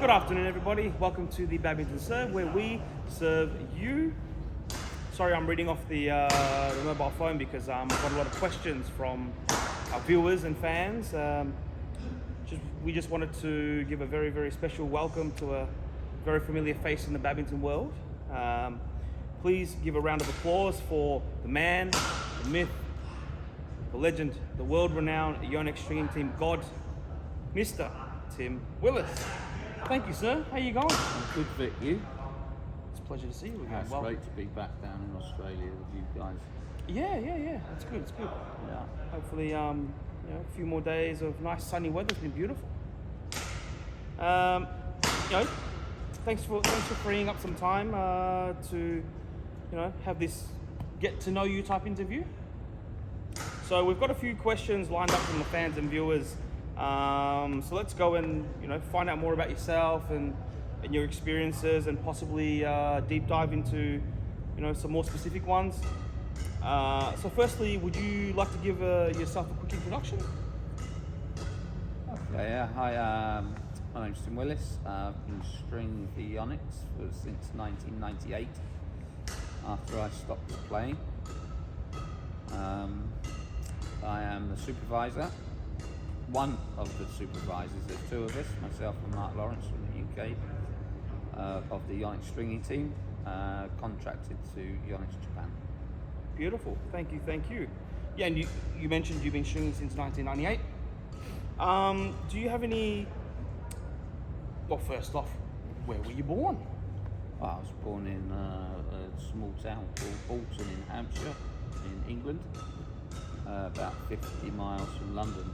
Good afternoon, everybody. Welcome to the Badminton Serve Where We serve you. Sorry, I'm reading off the mobile phone because I've got a lot of questions from our viewers and fans. We just wanted to give a very, very special welcome to a very familiar face in the badminton world. Please give a round of applause for the man, the myth, the legend, the world-renowned YONEX stringing team god, Mr. Tim Willis. Thank you, sir. How you going? I'm good, Vic. You? It's a pleasure to see you again. It's great to be back down in Australia with you guys. Yeah. It's good. Yeah. Hopefully, a few more days of nice sunny weather. It's been beautiful. Thanks for freeing up some time to, have this get to know you type interview. So we've got a few questions lined up from the fans and viewers. So let's go and find out more about yourself and your experiences, and possibly deep dive into some more specific ones. So firstly, would you like to give yourself a quick introduction? Okay, yeah. Hi, my name's Tim Willis. I've been stringing for YONEX since 1998, after I stopped playing. I am the supervisor. One of the supervisors, there's two of us, myself and Mark Lawrence from the UK, of the YONEX stringing team, contracted to YONEX Japan. Beautiful, thank you. Yeah, and you mentioned you've been stringing since 1998. Do you have any, well, first off, where were you born? Well, I was born in a small town called Bolton in Hampshire, in England, about 50 miles from London.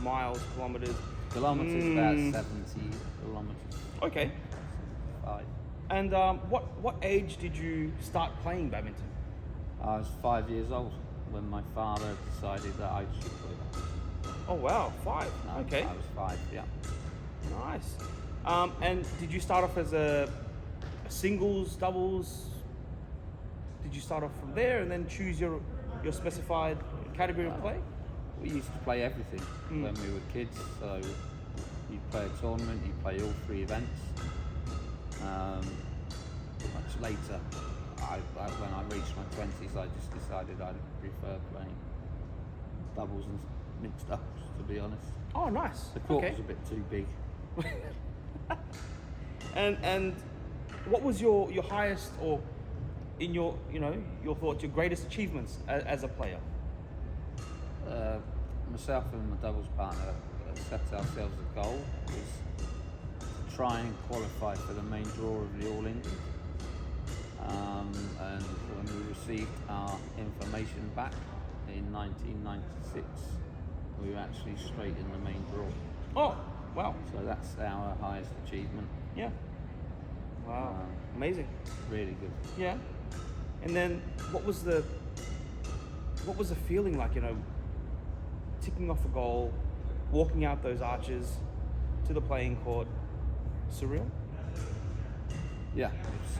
Miles, kilometres? Kilometres, about 70 kilometres. Okay. 5. And what age did you start playing badminton? I was 5 years old when my father decided that I should play badminton. Oh wow, 5. No, okay. I was 5, yeah. Nice. And did you start off as a singles, doubles? Did you start off from there and then choose your specified category of play? We used to play everything when we were kids, so you play a tournament, you play all 3 events. Much later, when I reached my 20s, I just decided I prefer playing doubles and mixed doubles, to be honest. Oh, nice. The court was a bit too big. And what was your highest, or in your your thoughts, your greatest achievements as a player? Myself and my doubles partner set ourselves a goal, was to try and qualify for the main draw of the All England. And when we received our information back in 1996, we were actually straight in the main draw. Oh, wow. So that's our highest achievement. Yeah. Wow. Amazing. Really good. Yeah. And then what was the feeling like, ticking off a goal, walking out those arches to the playing court? Surreal? Yeah, it's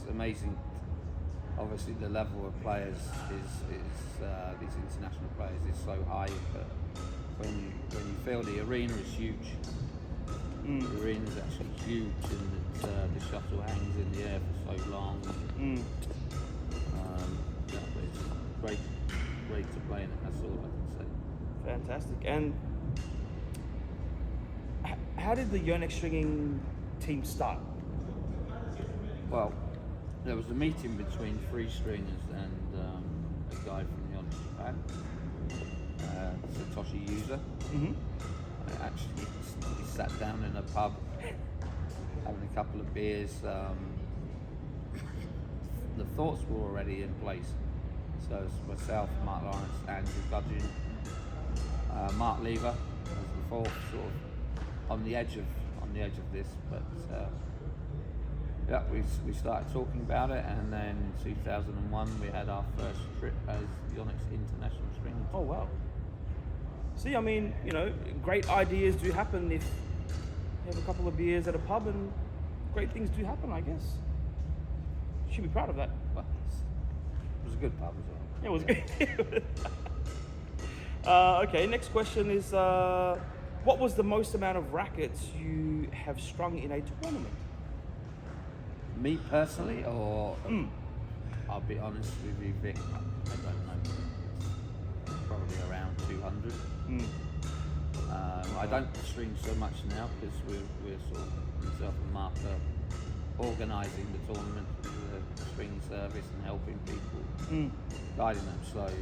amazing. Obviously the level of players is these international players is so high, but when you feel the arena is huge. The arena is actually huge, and the shuttle hangs in the air for so long. It's great to play in it, that's all I can say. Fantastic. And how did the YONEX stringing team start? Well, there was a meeting between 3 stringers and a guy from YONEX Japan, Satoshi Yuza. Actually, we sat down in a pub having a couple of beers. The thoughts were already in place. So it's myself, Mark Lawrence, Andrew Gudgeon, Mark Lever as the 4th, sort of on the edge of this. But we started talking about it, and then in 2001 we had our first trip as YONEX International Stringing Team. Oh wow. See, I mean, great ideas do happen if you have a couple of beers at a pub, and great things do happen, I guess. You should be proud of that. But it was a good pub as well. Yeah, it was good. Okay, next question is, What was the most amount of rackets you have strung in a tournament? Me personally, or I'll be honest with you, Vic, I don't know. Probably around 200. I don't string so much now because we're sort of myself and Mark are organising the tournament with the string service and helping people, guiding them slow.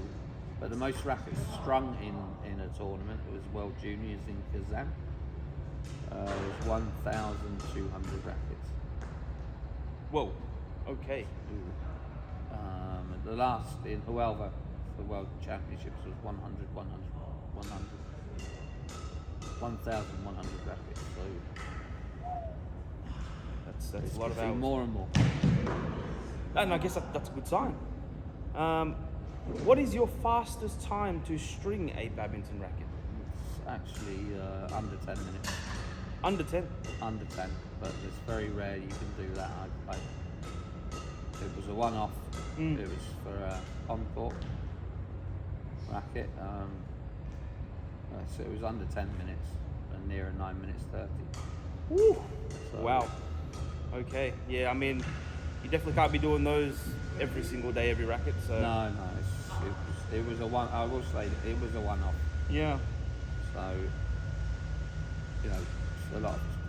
But the most rackets strung in a tournament was World Juniors in Kazan. It was 1,200 rackets. Whoa, okay. The last in Huelva, the World Championships, was 100, 1,100 rackets. So That's a lot of hours. more and more. And I guess that's a good sign. What is your fastest time to string a badminton racket? It's actually under 10 minutes. Under 10? Under 10, but it's very rare you can do that. It was a one-off. It was for a on-court racket. So it was under 10 minutes and near 9 minutes 30. Woo! So, Wow. Okay. Yeah, I mean, you definitely can't be doing those every single day, every racket. So No, it was a one. I will say it was a one-off. yeah. So you know,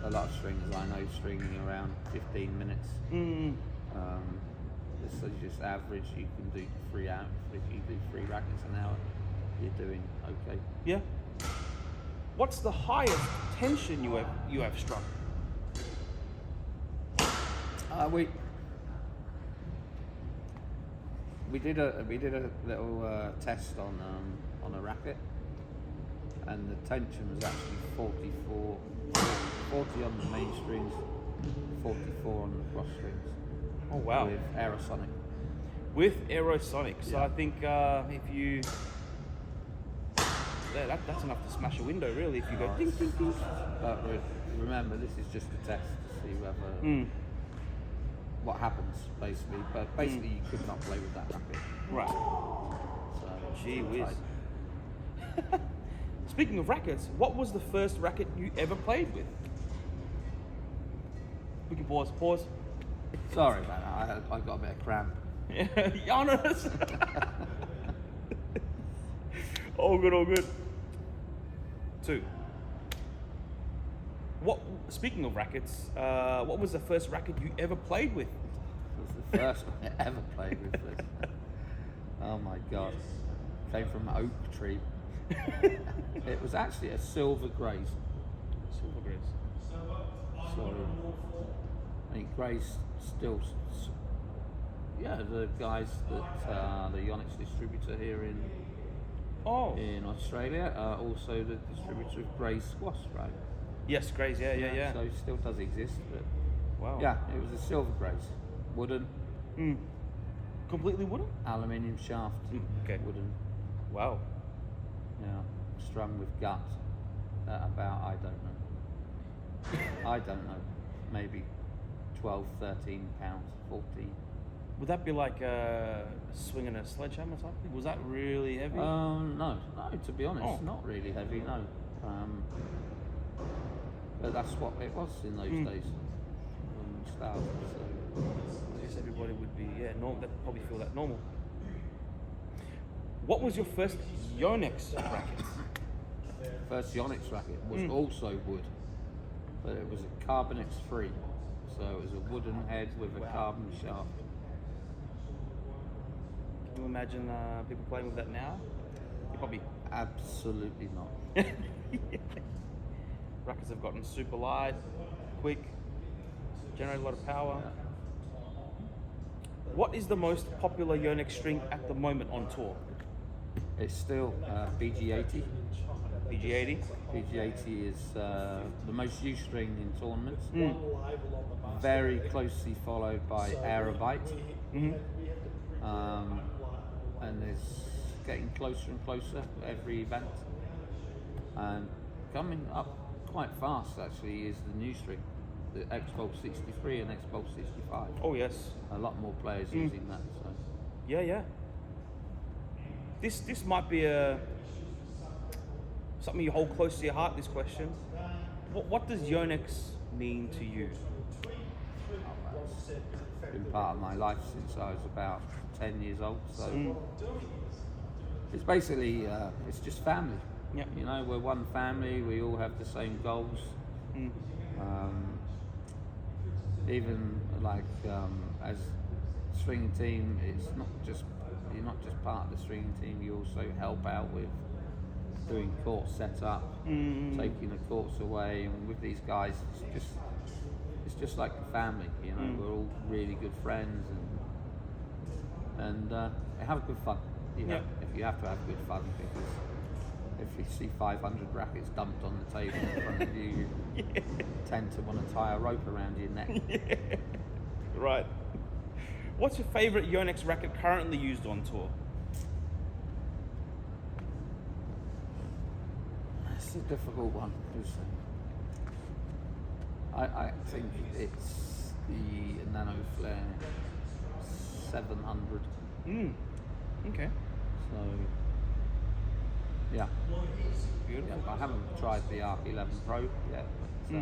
a lot of stringers I know stringing around 15 minutes. So just average, you can do 3 hours. If you do 3 rackets an hour, you're doing okay. Yeah. What's the highest tension you have struck? We did a little test on a racket, and the tension was actually 44, 40 on the main strings, 44 on the cross strings. Oh wow. With aerosonic. With aerosonic. So Yeah. I think if you that's enough to smash a window, really. If you go ding ding ding. But remember, this is just a test to see whether what happens, basically. But basically, you could not play with that racket. Right. So, Gee whiz. tight. Speaking of rackets, what was the first racket you ever played with? We can pause. Pause. Sorry about that. I got a bit of cramp. Giannis. All good, all good. 2. Speaking of rackets, what was the first racket you ever played with? It was the first one I ever played with this. Oh my god. Came from an oak tree. It was actually a silver grace. Silver grace. So I think Grace still, the guys that the YONEX distributor here in Australia are also the distributor of Grace squash, right? Yes, Grace. Yeah. So it still does exist, but Wow. yeah, it was a silver Grace, wooden, Completely wooden? aluminium shaft, Okay. wooden, Wow. strung with gut. About I don't know, maybe 12, 13 pounds, 14. Would that be like swinging a sledgehammer or something? Was that really heavy? No, to be honest, Oh. not really heavy, no. But that's what it was in those days. When we started, so. I guess everybody would be, normal. They'd probably feel that normal. What was your first YONEX racket? First YONEX racket was also wood, but it was a Carbonex free. So it was a wooden head with a carbon shaft. Can you imagine people playing with that now? You probably. Absolutely not. Rackets have gotten super light, quick, generate a lot of power. Yeah. What is the most popular YONEX string at the moment on tour? It's still PG80. PG80? PG80 is the most used string in tournaments. Very closely followed by Aerobite. And it's getting closer and closer every event. And coming up quite fast actually is the new string, the X-Bolt 63 and X-Bolt 65. Oh yes. A lot more players using that. So. Yeah. This might be a something you hold close to your heart, this question. What does YONEX mean to you? It's been part of my life since I was about 10 years old, so it's basically, it's just family. Yeah. You know, we're one family, we all have the same goals. Even like as stringing team, it's not just, you're not just part of the stringing team, you also help out with doing court setup, taking the courts away, and with these guys, it's just like a family. You know, we're all really good friends, and have good fun. You know, if you have to have good fun, because if you see 500 rackets dumped on the table in front of you, you tend to want to tie a rope around your neck. Right. What's your favourite YONEX racket currently used on tour? It's a difficult one, because I think it's the Nano Flare 700. Okay. So, yeah. Beautiful. I haven't tried the Arc 11 Pro yet, but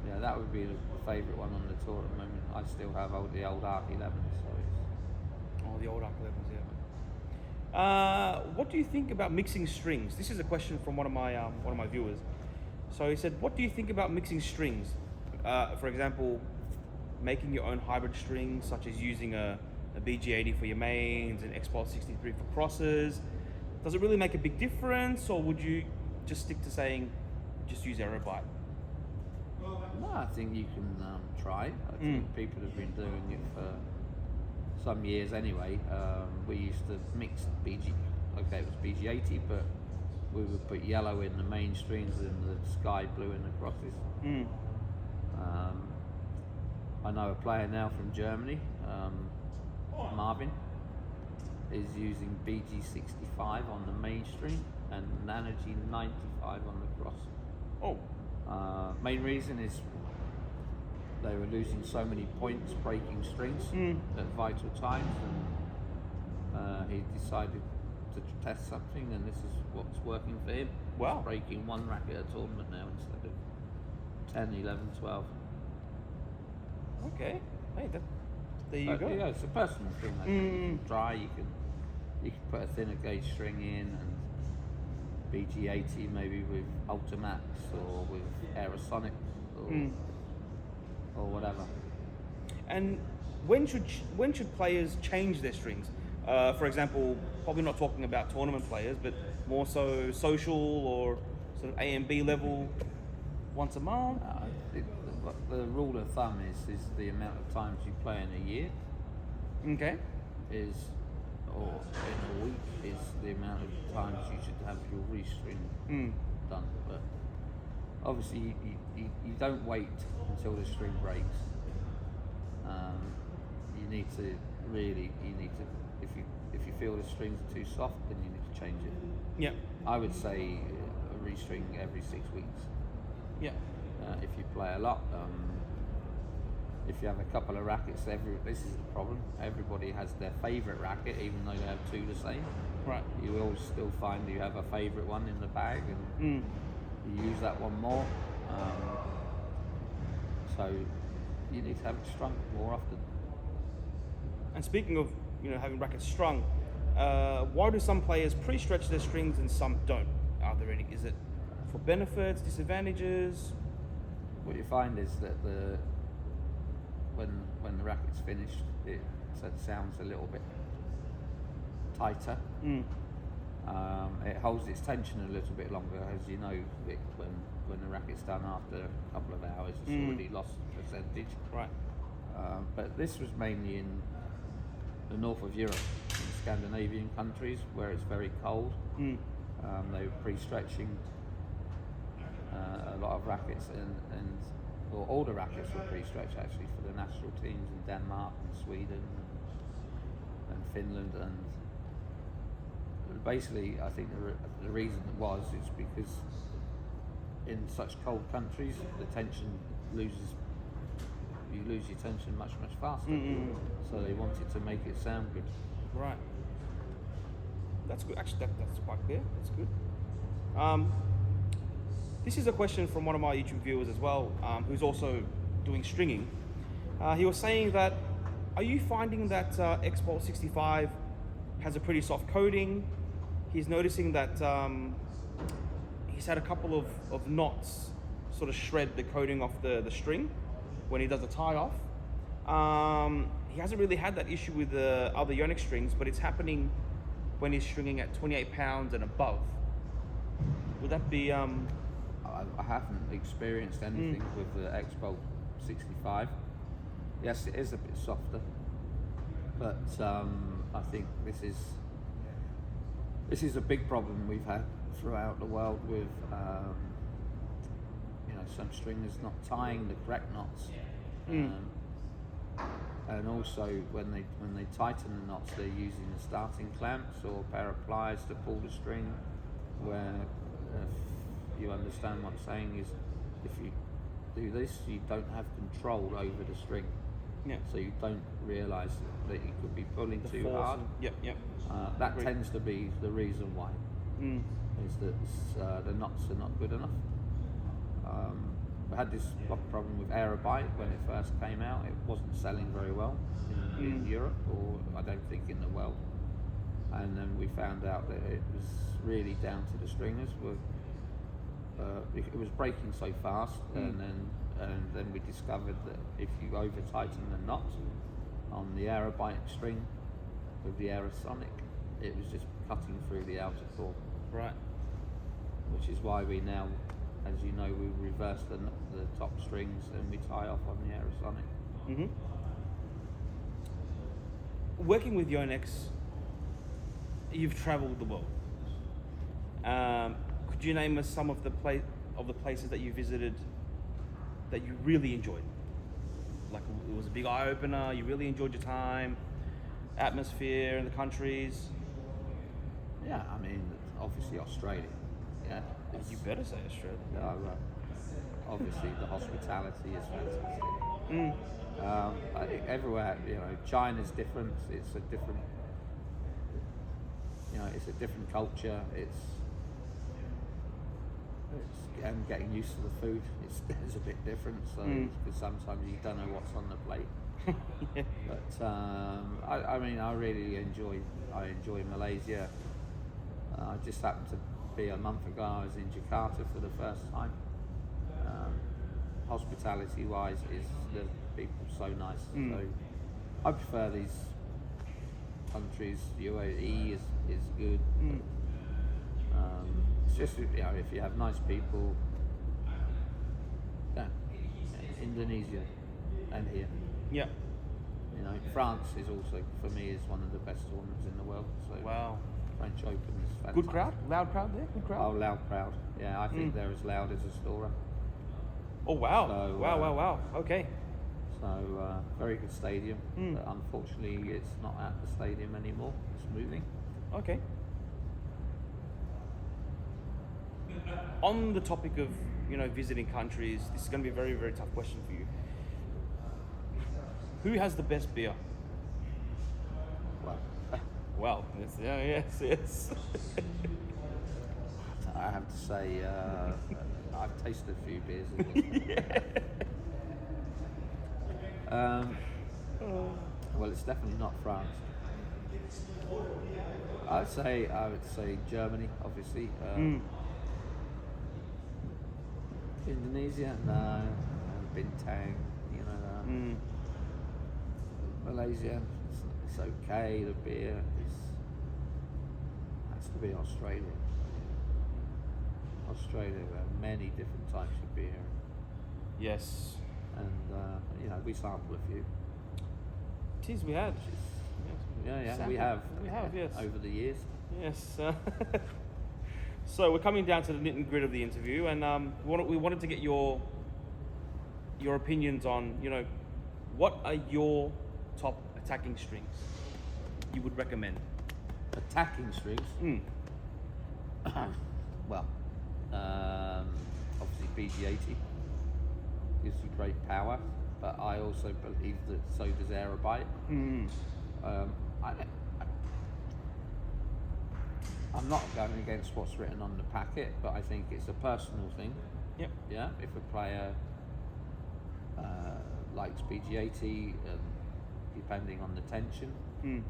yeah, that would be the favourite one on the tour at the moment. I still have the old Arc 11s. So the old Arc 11s, yeah. What do you think about mixing strings? This is a question from one of my viewers. So he said, what do you think about mixing strings? For example, making your own hybrid strings, such as using a BG80 for your mains and X-Pulse 63 for crosses. Does it really make a big difference, or would you just stick to saying just use Aerobite? No, I think you can try. I think people have been doing it for some years anyway. We used to mix BG, okay, it was BG80, but we would put yellow in the main strings and the sky blue in the crosses. I know a player now from Germany, Marvin, is using BG65 on the main string and Nano G95 on the cross. Main reason is they were losing so many points breaking strings at vital times, and he decided to test something, and this is what's working for him. Wow. He's breaking one racket at a tournament now instead of 10, 11, 12. Okay. Hey, there you go. Yeah, it's a personal thing. I think you can try. You can put a thinner gauge string in, and BG80 maybe with Ultimax or with Aerosonic or whatever. And when should players change their strings? For example, probably not talking about tournament players, but more so social or sort of A and B level, once a month. The rule of thumb is the amount of times you play in a year. Okay. Or in a week is the amount of times you should have your restring done. But obviously you don't wait until the string breaks. You need to if you feel the strings are too soft, then you need to change it. Yeah. I would say a restring every 6 weeks. Yeah. If you play a lot, if you have a couple of rackets, this is the problem. Everybody has their favourite racket, even though they have two the same. Right. You will still find you have a favourite one in the bag, and you use that one more. So you need to have it strung more often. And speaking of having rackets strung, why do some players pre-stretch their strings and some don't? Are there any? Is it for benefits, disadvantages? What you find is that when the racket's finished, it sounds a little bit tighter. It holds its tension a little bit longer, as you know. When the racket's done after a couple of hours, it's already lost percentage. Right. But this was mainly in the north of Europe, in Scandinavian countries where it's very cold. They were pre-stretching a lot of rackets, or all the rackets were pre-stretched actually for the national teams in Denmark and Sweden and Finland, and basically I think the reason it was is because in such cold countries the tension you lose your tension much faster. So they wanted to make it sound good. Right. That's good. Actually, that's quite clear. That's good. This is a question from one of my YouTube viewers as well, who's also doing stringing. He was saying that, are you finding that X-Bolt 65 has a pretty soft coating? He's noticing that he's had a couple of knots sort of shred the coating off the string when he does the tie off. He hasn't really had that issue with the other YONEX strings, but it's happening when he's stringing at 28 pounds and above. Would that be... I haven't experienced anything with the X-Bolt 65. Yes, it is a bit softer, but I think this is a big problem we've had throughout the world with you know, some stringers not tying the correct knots, and also when they tighten the knots, they're using the starting clamps or a pair of pliers to pull the string. Where, if you understand what I'm saying, is if you do this, you don't have control over the string. Yeah. So you don't realise that you could be pulling The too force hard. Yep. That Agreed. tends to be the reason why. Is that the knots are not good enough. I had this problem with Aerobite when it first came out. It wasn't selling very well in Europe, or I don't think in the world. And then we found out that it was really down to the stringers. It was breaking so fast, and then we discovered that if you over tighten the knot on the Aerobite string with the Aerosonic, it was just cutting through the outer core. Right. Which is why we now, as you know, we reverse the top strings and we tie off on the Aerosonic. Working with YONEX, you've travelled the world. Could you name us some of the places that you visited that you really enjoyed? Like, it was a big eye opener. You really enjoyed your time, atmosphere in the countries. Yeah, I mean, obviously Australia. Yeah, You better say Australia. obviously the hospitality is fantastic. I think everywhere, you know, China's different. It's a different, you know, it's a different culture. And getting used to the food is a bit different. So because sometimes you don't know what's on the plate. Yeah. But I mean, I really enjoy Malaysia. I just happened to be a month ago. I was in Jakarta for the first time. Hospitality-wise, is the people so nice. So I prefer these countries. UAE is good. It's just, you know, if you have nice people. Yeah, Indonesia and here. Yeah. You know, France is also, for me, is one of the best tournaments in the world. So Wow. French Open is fantastic. Good crowd? Loud crowd there? Good crowd? Oh, loud crowd. Yeah, I think they're as loud as Astoria. Oh, wow. So, Wow. Okay. So, very good stadium. But unfortunately, it's not at the stadium anymore. It's moving. Okay. On the topic of, you know, visiting countries, this is going to be a very, very tough question for you. Who has the best beer? Well, Well, yes. I have to say, I've tasted a few beers. Well, it's definitely not France. I would say Germany, obviously. Indonesia, no. Bintang, you know. Malaysia, it's okay. The beer has to be Australia. Australia, there are many different types of beer, Yes. and you know, we sample a few. Tis we had. Yeah, Sample. we have. We have, yes. Over the years. Yes. So we're coming down to the nit and grit of the interview, and we wanted to get your opinions on, you know, what are your top attacking strings you would recommend? Attacking strings. Well, obviously BG80 gives you great power, but I also believe that so does Aerobite. I'm not going against what's written on the packet, but I think it's a personal thing. Yep. Yeah, if a player likes BG80, depending on the tension, you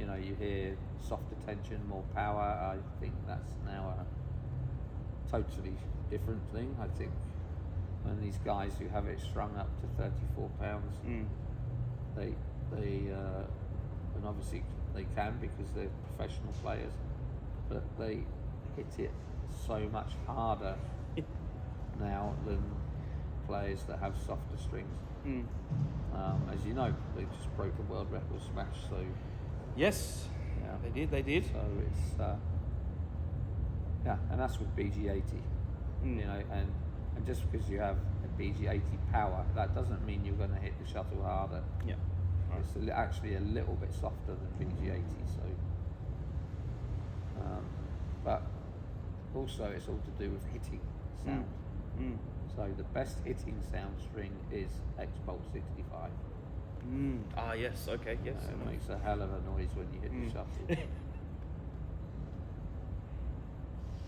know, you hear softer tension, more power. I think that's now a totally different thing. I think when these guys who have it strung up to 34 pounds, they and obviously they can because they're professional players, but they hit it so much harder now than players that have softer strings. As you know, they just broke a world record smash, so yes, yeah, they did. So it's yeah, and that's with BG80, you know, and just because you have a BG80 power, that doesn't mean you're going to hit the shuttle harder. Yeah, right. It's actually a little bit softer than BG80, so but also it's all to do with hitting sound. So the best hitting sound string is X-Bolt 65. Ah, yes, okay, yes. It makes a hell of a noise when you hit the shuttle.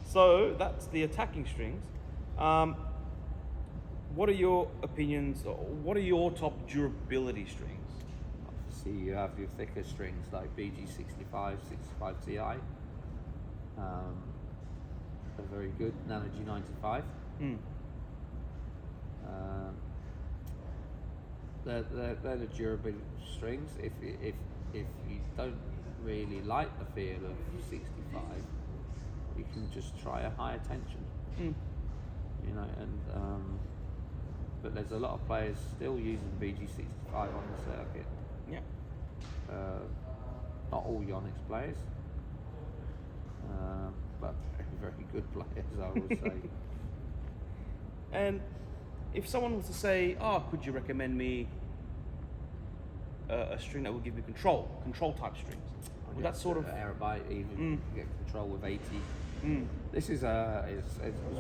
So that's the attacking strings. What are your opinions, or what are your top durability strings? Obviously you have your thicker strings like BG65, 65 Ti. They're very good. Nano G95. They're the durable strings. If you don't really like the feel of 65, you can just try a higher tension. You know, and but there's a lot of players still using BG65 on the circuit. Yeah. Not all YONEX players, but very, very good players, I would say. And if someone was to say, "Oh, could you recommend me a string that would give me control type strings?" Would that sort of Aerobyte even get control with 80? This is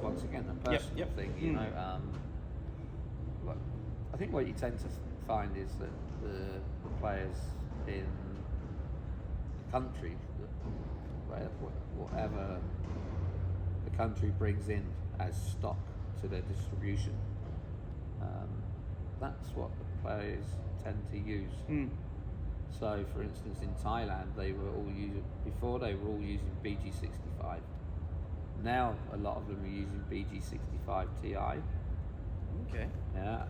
once again a personal thing, you know. Look, I think what you tend to find is that the players in the country, whatever the country brings in as stock to their distribution, that's what the players tend to use. So, for instance, in Thailand, they were all using BG65. Now, a lot of them are using BG65 Ti. Okay. Yeah,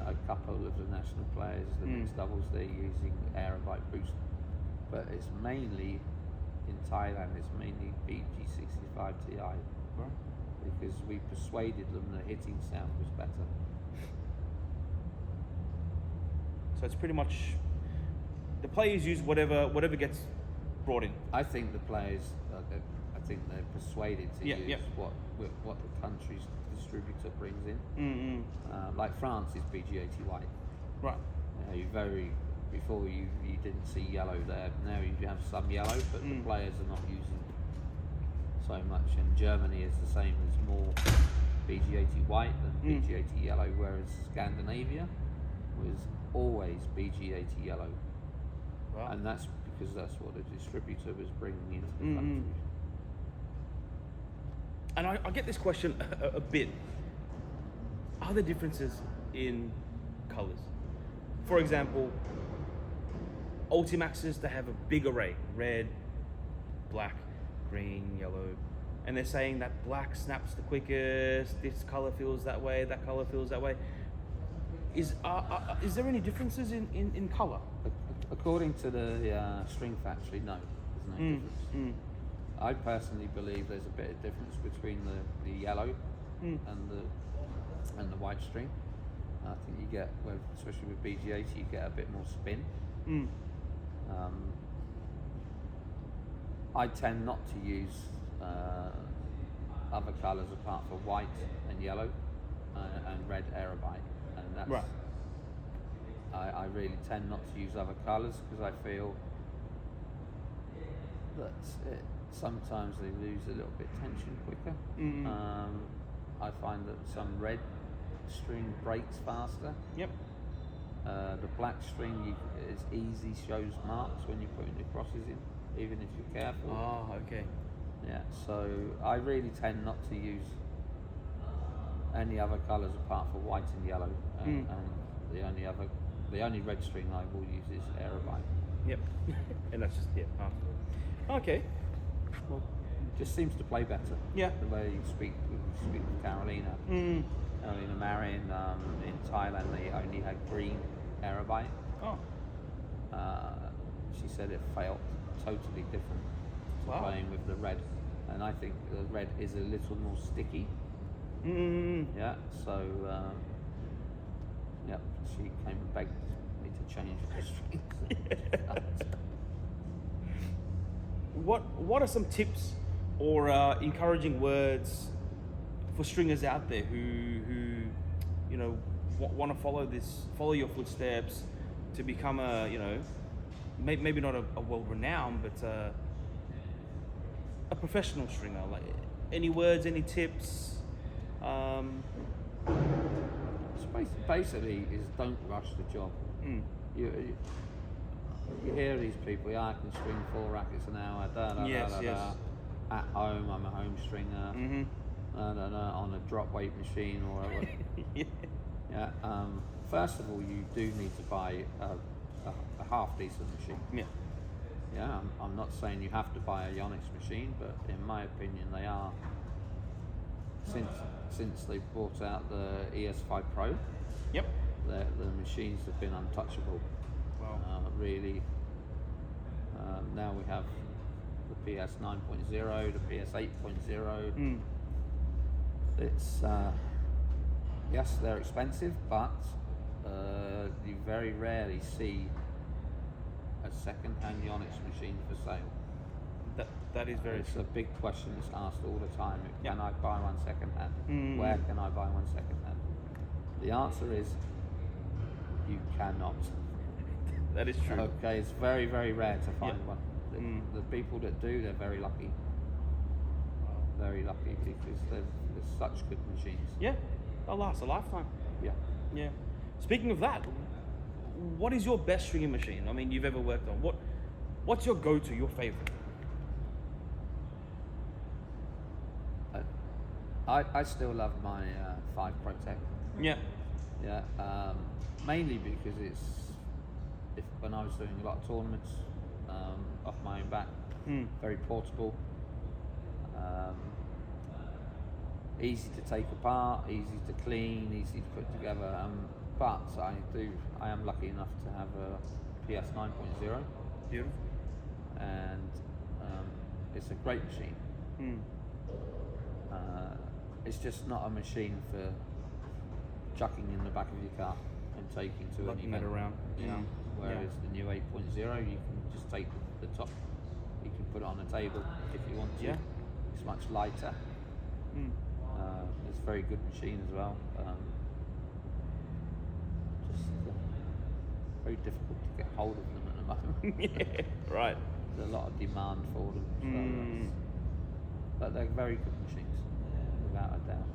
a couple of the national players, the mixed doubles, they're using Aerobyte Boost, but it's mainly in Thailand. It's mainly BG65 Ti. Right. Because we persuaded them the hitting sound was better. So it's pretty much the players use whatever gets brought in. I think the players, they're persuaded to use what the country's distributor brings in. Like France is BG80 white. Right. Before you didn't see yellow there. Now you have some yellow, but the players are not using so much. And Germany is the same, as more BG80 white than BG80 yellow, whereas Scandinavia was always BG80 yellow. Wow. And that's because that's what the distributor was bringing into the country. And I get this question a bit. Are there differences in colors? For example, Ultimaxes, they have a big array: red, black, green, yellow, and they're saying that black snaps the quickest, this color feels that way, that color feels that way. Is there any differences in color? According to the string factory, no, there's no difference. I personally believe there's a bit of difference between the yellow and the white string. I think you get, especially with BG80, you get a bit more spin. I tend not to use other colours apart from white and yellow and red Aerobyte, and that's right. I really tend not to use other colours because I feel that sometimes they lose a little bit tension quicker. I find that some red string breaks faster. Yep. The black string is easy, shows marks when you're putting the crosses in, even if you're careful. Oh, okay. Yeah, so I really tend not to use any other colours apart from white and yellow, and the only red string I will use is Aerobite. Yep. And that's just okay. Well, Just seems to play better. yeah. The way you speak with Carolina. Carolina Marin, in Thailand they only had green Aerobite. Oh. She said it felt totally different to Wow. playing with the red, and I think the red is a little more sticky. Yeah, so yeah, she came and begged me to change the strings. What are some tips or encouraging words for stringers out there who you know want to follow your footsteps to become a maybe not a world-renowned but a professional stringer? Like any words, any tips? Basically, is don't rush the job. You hear these people, yeah, I can string 4 rackets an hour, Yes. At home, I'm a home stringer, on a drop weight machine or whatever. Yeah. First of all, you do need to buy a half decent machine. Yeah. Yeah, I'm not saying you have to buy a YONEX machine, but in my opinion, they are. Since they brought out the ES5 Pro, Yep. the machines have been untouchable. Wow. Really. Now we have the PS 9.0, the PS 8.0. It's yes, they're expensive, but you very rarely see a second-hand YONEX machine for sale. That is very It's true. a big question that's asked all the time. Yeah. Can I buy one second-hand? Where can I buy one second-hand? The answer is you cannot. That is true. Okay, it's very, very rare to find Yeah. one. The people that do, they're very lucky. Very lucky because they're such good machines. Yeah. They'll last a lifetime. Yeah. Yeah. Speaking of that, what is your best stringing machine? I mean, you've ever worked on. What's your go-to, your favorite? I still love my 5 Protec. Yeah. Yeah. Mainly because when I was doing a lot of tournaments off my own back, very portable, easy to take apart, easy to clean, easy to put together. But I am lucky enough to have a PS 9.0, Beautiful. and it's a great machine. It's just not a machine for chucking in the back of your car and taking to an Lugging event. it around. Whereas the new 8.0, you can just take the top, you can put it on the table if you want to. Yeah. It's much lighter. It's a very good machine as well. Just very difficult to get hold of them at the moment. Yeah. Right. There's a lot of demand for them. So but they're very good machines, without a doubt.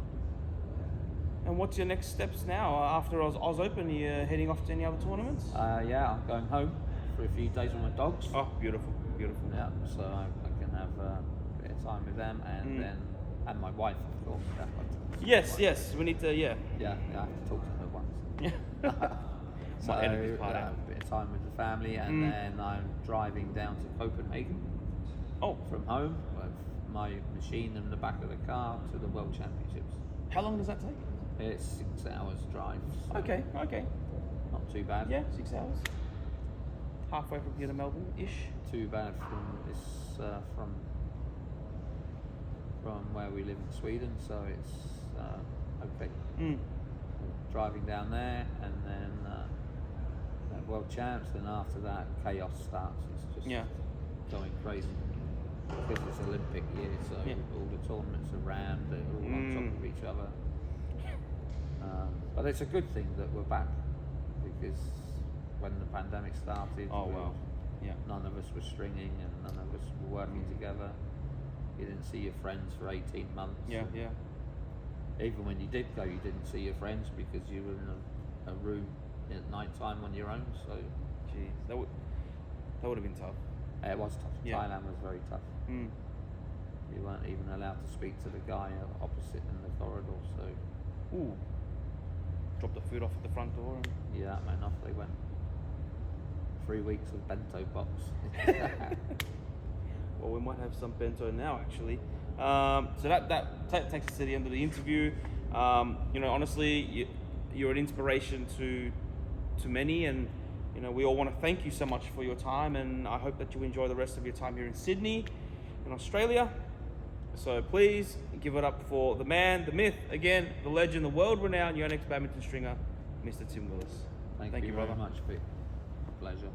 And what's your next steps now after Oz Open? Are you heading off to any other tournaments? Yeah, I'm going home for a few days with my dogs. Oh, beautiful, beautiful. Yeah, so I can have a bit of time with them, and my wife, of course. Yes, we need to, Yeah, I have to talk to her once. Yeah. So My editor's part out. a bit of time with the family, and then I'm driving down to Copenhagen Oh, from home with my machine in the back of the car to the World Championships. how long does that take? It's 6 hours drive. So Okay. not too bad. Yeah, 6 hours. Halfway from here to Melbourne-ish. Too bad from where we live in Sweden, so it's okay. Driving down there, and then World Champs, and after that chaos starts. It's just going crazy because it's Olympic year, so all the tournaments are rammed, they're all on top of each other. But it's a good thing that we're back, because when the pandemic started, none of us were stringing and none of us were working together. You didn't see your friends for 18 months. Yeah. Even when you did go, you didn't see your friends because you were in a room at night time on your own. So, Jeez, that would have been tough. it was tough. Yeah. Thailand was very tough. we weren't even allowed to speak to the guy opposite in the corridor. So, Ooh. Drop the food off at the front door. yeah, man, off they went. 3 weeks of bento box. Well, we might have some bento now, actually. So that takes us to the end of the interview. You know, honestly, you're an inspiration to many, and you know, we all want to thank you so much for your time, and I hope that you enjoy the rest of your time here in Sydney, in Australia. So please give it up for the man, the myth, again, the legend, the world-renowned YONEX badminton stringer, Mr. Tim Willis. Thank you brother. very much, Vic. Pleasure.